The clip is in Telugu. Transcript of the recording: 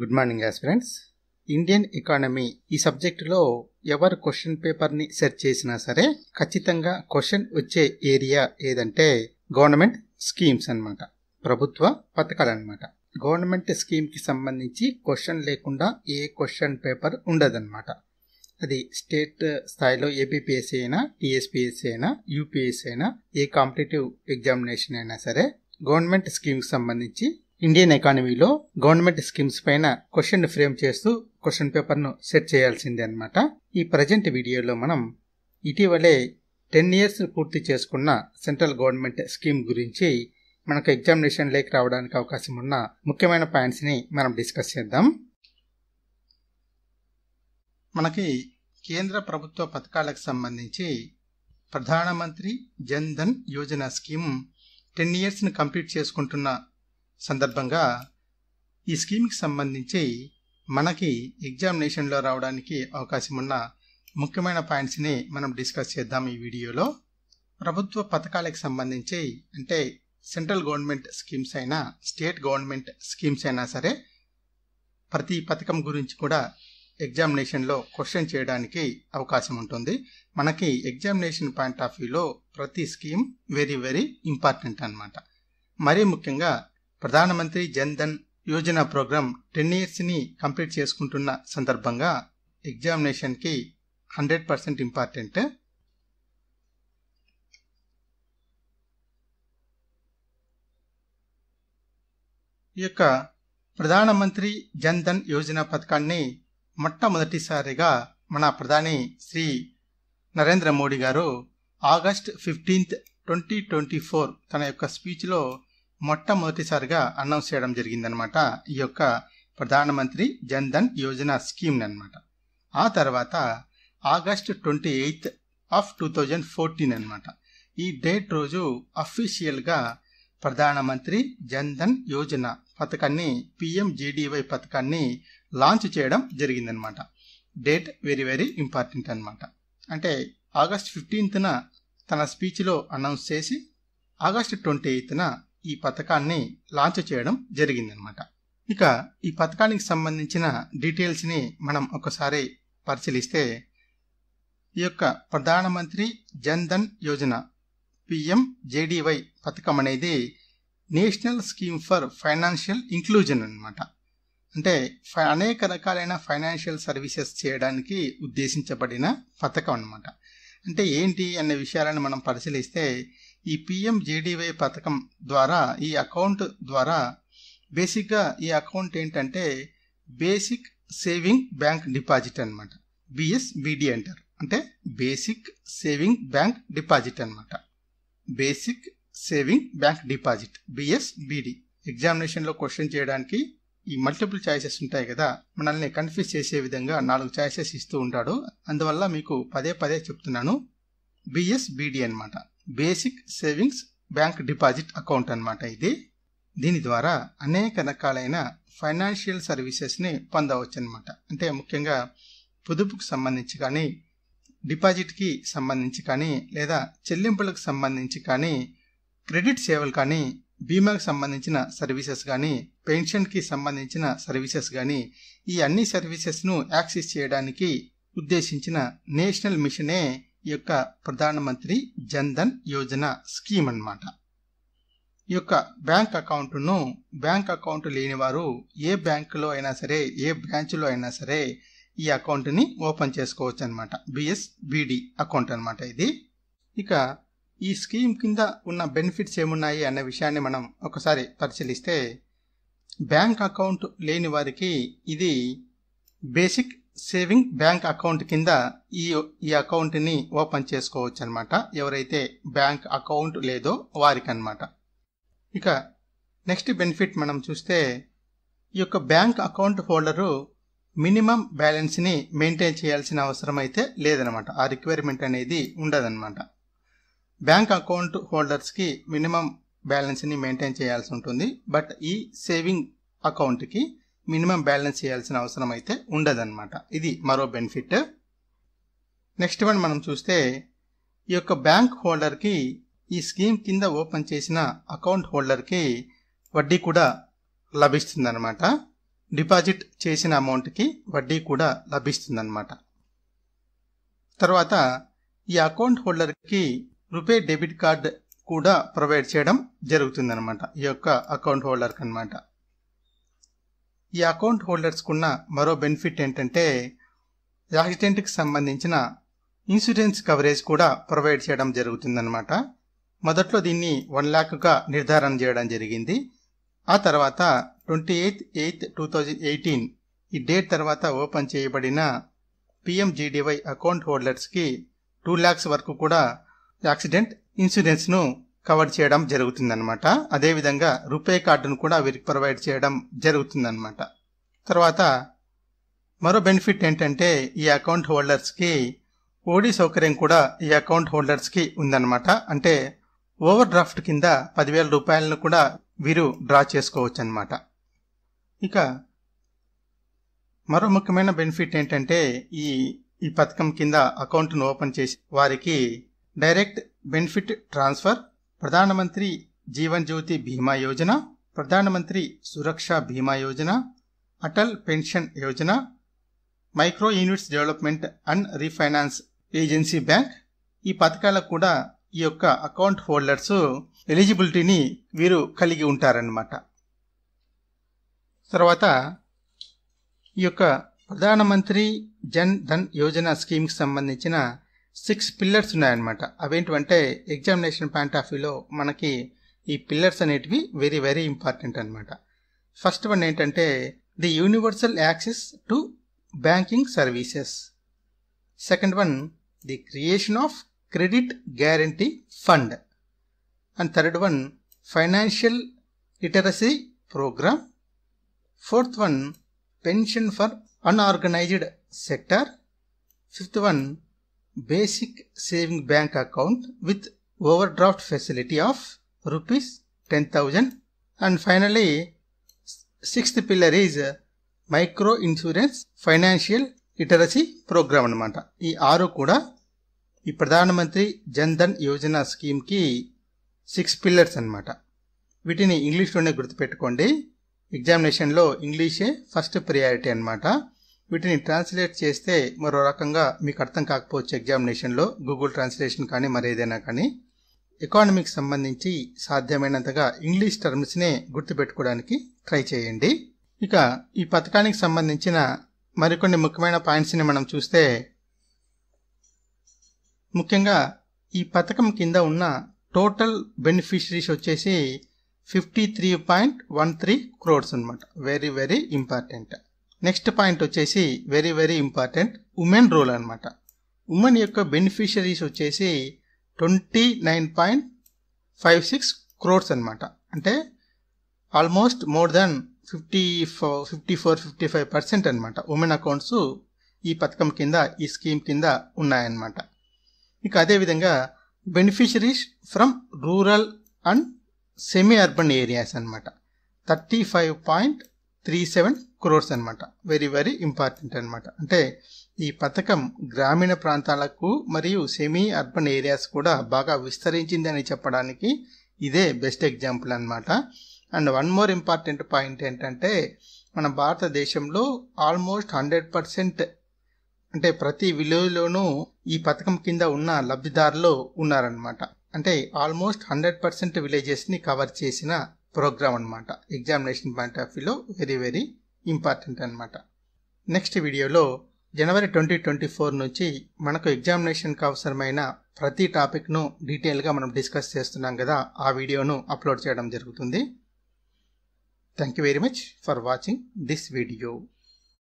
Good morning aspirants. Indian economy ఈ సబ్జెక్టులో ఎవరు క్వశ్చన్ పేపర్ని సెర్చ్ చేసినా సరే ఖచ్చితంగా క్వశ్చన్ వచ్చే ఏరియా ఏదంటే గవర్నమెంట్ స్కీమ్స్ అన్నమాట, ప్రభుత్వ పథకాలు అన్నమాట. గవర్నమెంట్ స్కీమ్కి సంబంధించి క్వశ్చన్ లేకుండా ఏ క్వశ్చన్ పేపర్ ఉండదన్నమాట. అది స్టేట్ స్థాయిలో ఏపీపీఎస్సీ అయినా, టీఎస్పీఎస్సీ అయినా, యూపీఎస్సీ అయినా, ఏ కాంపిటేటివ్ ఎగ్జామినేషన్ అయినా సరే గవర్నమెంట్ స్కీమ్కి సంబంధించి ఇండియన్ ఎకానమీలో గవర్నమెంట్ స్కీమ్స్ పైన క్వశ్చన్ ఫ్రేమ్ చేస్తూ క్వశ్చన్ పేపర్ను సెట్ చేయాల్సిందే అనమాట. ఈ ప్రజెంట్ వీడియోలో మనం ఇటీవలే 10 years పూర్తి చేసుకున్న సెంట్రల్ గవర్నమెంట్ స్కీమ్ గురించి మనకు ఎగ్జామినేషన్ లేక రావడానికి అవకాశం ఉన్న ముఖ్యమైన పాయింట్స్ని మనం డిస్కస్ చేద్దాం. మనకి కేంద్ర ప్రభుత్వ పథకాలకు సంబంధించి ప్రధానమంత్రి జన్ ధన్ యోజన స్కీమ్ 10 yearsని కంప్లీట్ చేసుకుంటున్న సందర్భంగా ఈ స్కీమ్కి సంబంధించి మనకి ఎగ్జామినేషన్లో రావడానికి అవకాశం ఉన్న ముఖ్యమైన పాయింట్స్ని మనం డిస్కస్ చేద్దాం ఈ వీడియోలో. ప్రభుత్వ పథకాలకు సంబంధించి అంటే సెంట్రల్ గవర్నమెంట్ స్కీమ్స్ అయినా, స్టేట్ గవర్నమెంట్ స్కీమ్స్ అయినా సరే ప్రతి పథకం గురించి కూడా ఎగ్జామినేషన్లో క్వశ్చన్ చేయడానికి అవకాశం ఉంటుంది. మనకి ఎగ్జామినేషన్ పాయింట్ ఆఫ్ వ్యూలో ప్రతి స్కీమ్ వెరీ వెరీ ఇంపార్టెంట్ అన్నమాట. మరీ ముఖ్యంగా ప్రధానమంత్రి జన్ ధన్ యోజన ప్రోగ్రామ్ 10 yearsని కంప్లీట్ చేసుకుంటున్న సందర్భంగా ఎగ్జామినేషన్కి 100% ఇంపార్టెంట్. ఈ యొక్క ప్రధానమంత్రి జన్ ధన్ యోజన పథకాన్ని మొట్టమొదటిసారిగా మన ప్రధాని శ్రీ నరేంద్ర మోడీ గారు August 15th, 2024 తన యొక్క స్పీచ్లో మొట్టమొదటిసారిగా అనౌన్స్ చేయడం జరిగిందనమాట ఈ యొక్క ప్రధానమంత్రి జన్ ధన్ యోజన స్కీమ్ అనమాట. ఆ తర్వాత August 28th, 2014 అనమాట. ఈ డేట్ రోజు అఫీషియల్గా ప్రధానమంత్రి జన్ ధన్ యోజన పథకాన్ని, PMJDY పథకాన్ని లాంచ్ చేయడం జరిగిందనమాట. డేట్ వెరీ వెరీ ఇంపార్టెంట్ అనమాట. అంటే August 15th తన స్పీచ్లో అనౌన్స్ చేసి August 28th ఈ పథకాన్ని లాంచ్ చేయడం జరిగిందనమాట. ఇక ఈ పథకానికి సంబంధించిన డీటెయిల్స్ని మనం ఒకసారి పరిశీలిస్తే ఈ యొక్క ప్రధానమంత్రి జన్ ధన్ యోజన PMJDY పథకం అనేది national scheme for financial inclusion అనమాట. అంటే అనేక రకాలైన ఫైనాన్షియల్ సర్వీసెస్ చేయడానికి ఉద్దేశించబడిన పథకం అనమాట. అంటే ఏంటి అనే విషయాలను మనం పరిశీలిస్తే ఈ PMJDY పథకం ద్వారా, ఈ అకౌంట్ ద్వారా బేసిక్గా ఈ అకౌంట్ ఏంటంటే బేసిక్ సేవింగ్ బ్యాంక్ డిపాజిట్ అనమాట. BSBD అంటారు. అంటే బేసిక్ సేవింగ్ బ్యాంక్ డిపాజిట్ అనమాట. Basic saving bank deposit BSBD. ఎగ్జామినేషన్లో క్వశ్చన్ చేయడానికి ఈ మల్టిపుల్ చాయిసెస్ ఉంటాయి కదా, మనల్ని కన్ఫ్యూజ్ చేసే విధంగా 4 చాయిసెస్ ఇస్తూ ఉంటాడు. అందువల్ల మీకు పదే పదే చెప్తున్నాను. BSBD అనమాట, basic savings bank deposit account అనమాట ఇది. దీని ద్వారా అనేక రకాలైన ఫైనాన్షియల్ సర్వీసెస్ని పొందవచ్చు అనమాట. అంటే ముఖ్యంగా పొదుపుకు సంబంధించి కానీ, డిపాజిట్కి సంబంధించి కానీ, లేదా చెల్లింపులకు సంబంధించి కానీ, క్రెడిట్ సేవలు కానీ, బీమాకు సంబంధించిన సర్వీసెస్ కానీ, పెన్షన్కి సంబంధించిన సర్వీసెస్ కానీ, ఈ అన్ని సర్వీసెస్ను యాక్సెస్ చేయడానికి ఉద్దేశించిన నేషనల్ మిషనే ఈ యొక్క ప్రధానమంత్రి జన్ ధన్ యోజన స్కీమ్ అన్నమాట. ఈ యొక్క బ్యాంక్ అకౌంట్ను, బ్యాంక్ అకౌంట్ లేని వారు ఏ బ్యాంకులో అయినా సరే, ఏ బ్రాంచ్లో అయినా సరే ఈ అకౌంట్ని ఓపెన్ చేసుకోవచ్చు అనమాట. BSBD అకౌంట్ అనమాట ఇది. ఇక ఈ స్కీమ్ కింద ఉన్న బెనిఫిట్స్ ఏమున్నాయి అనే విషయాన్ని మనం ఒకసారి పరిశీలిస్తే, బ్యాంక్ అకౌంట్ లేని వారికి ఇది బేసిక్ సేవింగ్ బ్యాంక్ అకౌంట్ కింద ఈ అకౌంట్ని ఓపెన్ చేసుకోవచ్చు అనమాట. ఎవరైతే బ్యాంక్ అకౌంట్ లేదో వారికి అనమాట. ఇక నెక్స్ట్ బెనిఫిట్ మనం చూస్తే, ఈ యొక్క బ్యాంక్ అకౌంట్ హోల్డరు మినిమం బ్యాలెన్స్ని మెయింటైన్ చేయాల్సిన అవసరం అయితే లేదనమాట. ఆ రిక్వైర్మెంట్ అనేది ఉండదన్నమాట. బ్యాంక్ అకౌంట్ హోల్డర్స్కి మినిమం బ్యాలెన్స్ని మెయింటైన్ చేయాల్సి ఉంటుంది. బట్ ఈ సేవింగ్ అకౌంట్కి మినిమం బ్యాలెన్స్ చేయాల్సిన అవసరం అయితే ఉండదన్నమాట. ఇది మరో బెనిఫిట్. నెక్స్ట్ వన్ మనం చూస్తే, ఈ యొక్క బ్యాంక్ హోల్డర్కి, ఈ స్కీమ్ కింద ఓపెన్ చేసిన అకౌంట్ హోల్డర్కి వడ్డీ కూడా లభిస్తుంది అనమాట. డిపాజిట్ చేసిన అమౌంట్కి వడ్డీ కూడా లభిస్తుందన్నమాట. తర్వాత ఈ అకౌంట్ హోల్డర్కి రూపే డెబిట్ కార్డ్ కూడా ప్రొవైడ్ చేయడం జరుగుతుందన్నమాట ఈ యొక్క అకౌంట్ హోల్డర్కి అనమాట. ఈ అకౌంట్ హోల్డర్స్కున్న మరో బెనిఫిట్ ఏంటంటే యాక్సిడెంట్కి సంబంధించిన ఇన్సూరెన్స్ కవరేజ్ కూడా ప్రొవైడ్ చేయడం జరుగుతుందన్నమాట. మొదట్లో దీన్ని 1 లక్షగా నిర్ధారణ చేయడం జరిగింది. ఆ తర్వాత 28/8/2018 ఈ డేట్ తర్వాత ఓపెన్ చేయబడిన PMGDY అకౌంట్ హోల్డర్స్కి 2 lakhs వరకు కూడా యాక్సిడెంట్ ఇన్సూరెన్స్ను కవర్ చేయడం జరుగుతుందన్నమాట. అదేవిధంగా రూపే కార్డును కూడా వీరికి ప్రొవైడ్ చేయడం జరుగుతుందన్నమాట. తర్వాత మరో బెనిఫిట్ ఏంటంటే ఈ అకౌంట్ హోల్డర్స్కి ఓడి సౌకర్యం కూడా ఈ అకౌంట్ హోల్డర్స్కి ఉందన్నమాట. అంటే ఓవర్ డ్రాఫ్ట్ కింద 10,000 రూపాయలను కూడా వీరు డ్రా చేసుకోవచ్చు అన్నమాట. ఇక మరో ముఖ్యమైన బెనిఫిట్ ఏంటంటే ఈ పథకం కింద అకౌంట్ను ఓపెన్ చేసి వారికి డైరెక్ట్ బెనిఫిట్ ట్రాన్స్ఫర్, ప్రధానమంత్రి జీవన్ జ్యోతి బీమా యోజన, ప్రధానమంత్రి సురక్ష బీమా Yojana, Atal pension Yojana, micro units development and refinance agency bank ఈ పథకాలకు కూడా ఈ యొక్క అకౌంట్ హోల్డర్స్ ఎలిజిబిలిటీని వీరు కలిగి ఉంటారన్నమాట. తర్వాత ఈ యొక్క ప్రధానమంత్రి జన్ ధన్ యోజన స్కీమ్కి సంబంధించిన 6 పిల్లర్స్ ఉన్నాయన్నమాట. అవేంటివంటే ఎగ్జామినేషన్ పాయింట్ ఆఫ్ వ్యూలో మనకి ఈ పిల్లర్స్ అనేటివి వెరీ వెరీ ఇంపార్టెంట్ అనమాట. ఫస్ట్ వన్ ఏంటంటే the universal access to banking services. Second one the creation of credit guarantee fund. And third one financial literacy programme. Fourth one pension for unorganised sector. Fifth one basic saving bank account with overdraft facility of ₹10,000. And finally sixth pillar is micro insurance financial literacy programme అనమాట. ఈ 6 కూడా ఈ ప్రధానమంత్రి జన్ ధన్ యోజన స్కీమ్కి 6 పిల్లర్స్ అనమాట. వీటిని ఇంగ్లీష్లోనే గుర్తుపెట్టుకోండి. ఎగ్జామినేషన్లో ఇంగ్లీషే ఫస్ట్ ప్రియారిటీ అనమాట. వీటిని ట్రాన్స్లేట్ చేస్తే మరో రకంగా మీకు అర్థం కాకపోవచ్చు ఎగ్జామినేషన్లో, గూగుల్ ట్రాన్స్లేషన్ కానీ మరేదైనా కానీ. ఎకానమీకి సంబంధించి సాధ్యమైనంతగా ఇంగ్లీష్ టర్మ్స్నే గుర్తుపెట్టుకోవడానికి ట్రై చేయండి. ఇక ఈ పథకానికి సంబంధించిన మరికొన్ని ముఖ్యమైన పాయింట్స్ని మనం చూస్తే, ముఖ్యంగా ఈ పథకం కింద ఉన్న టోటల్ బెనిఫిషరీస్ వచ్చేసి 53.13 crores అనమాట. Very very important. Next point వచ్చేసి very very important, women role అనమాట. ఉమెన్ యొక్క బెనిఫిషరీస్ వచ్చేసి 29.56 crores అనమాట. అంటే ఆల్మోస్ట్ మోర్ దాన్ 54-55% అనమాట ఉమెన్ అకౌంట్స్ ఈ పథకం కింద, ఈ స్కీమ్ కింద ఉన్నాయన్నమాట. ఇక అదేవిధంగా beneficiaries from rural and semi urban areas అనమాట. 35.37 crores అనమాట. వెరీ వెరీ ఇంపార్టెంట్ అనమాట. అంటే ఈ పథకం గ్రామీణ ప్రాంతాలకు మరియు సెమీ అర్బన్ ఏరియాస్ కూడా బాగా విస్తరించింది అని చెప్పడానికి ఇదే బెస్ట్ ఎగ్జాంపుల్ అనమాట. And one more important point ఏంటంటే, మన భారతదేశంలో ఆల్మోస్ట్ 100% అంటే ప్రతి విలేజ్లోనూ ఈ పథకం కింద ఉన్న లబ్ధిదారులు ఉన్నారనమాట. అంటే ఆల్మోస్ట్ 100% విలేజెస్ని కవర్ చేసిన ప్రోగ్రామ్ అనమాట. ఎగ్జామినేషన్ పాయింట్ ఆఫ్ వ్యూలో వెరీ వెరీ ఇంపార్టెంట్ అనమాట. నెక్స్ట్ వీడియోలో జనవరి 2024 నుంచి మనకు ఎగ్జామినేషన్కి అవసరమైన ప్రతి టాపిక్ను డీటెయిల్గా మనం డిస్కస్ చేస్తున్నాం కదా, ఆ వీడియోను అప్లోడ్ చేయడం జరుగుతుంది. Thank you very much for watching this video.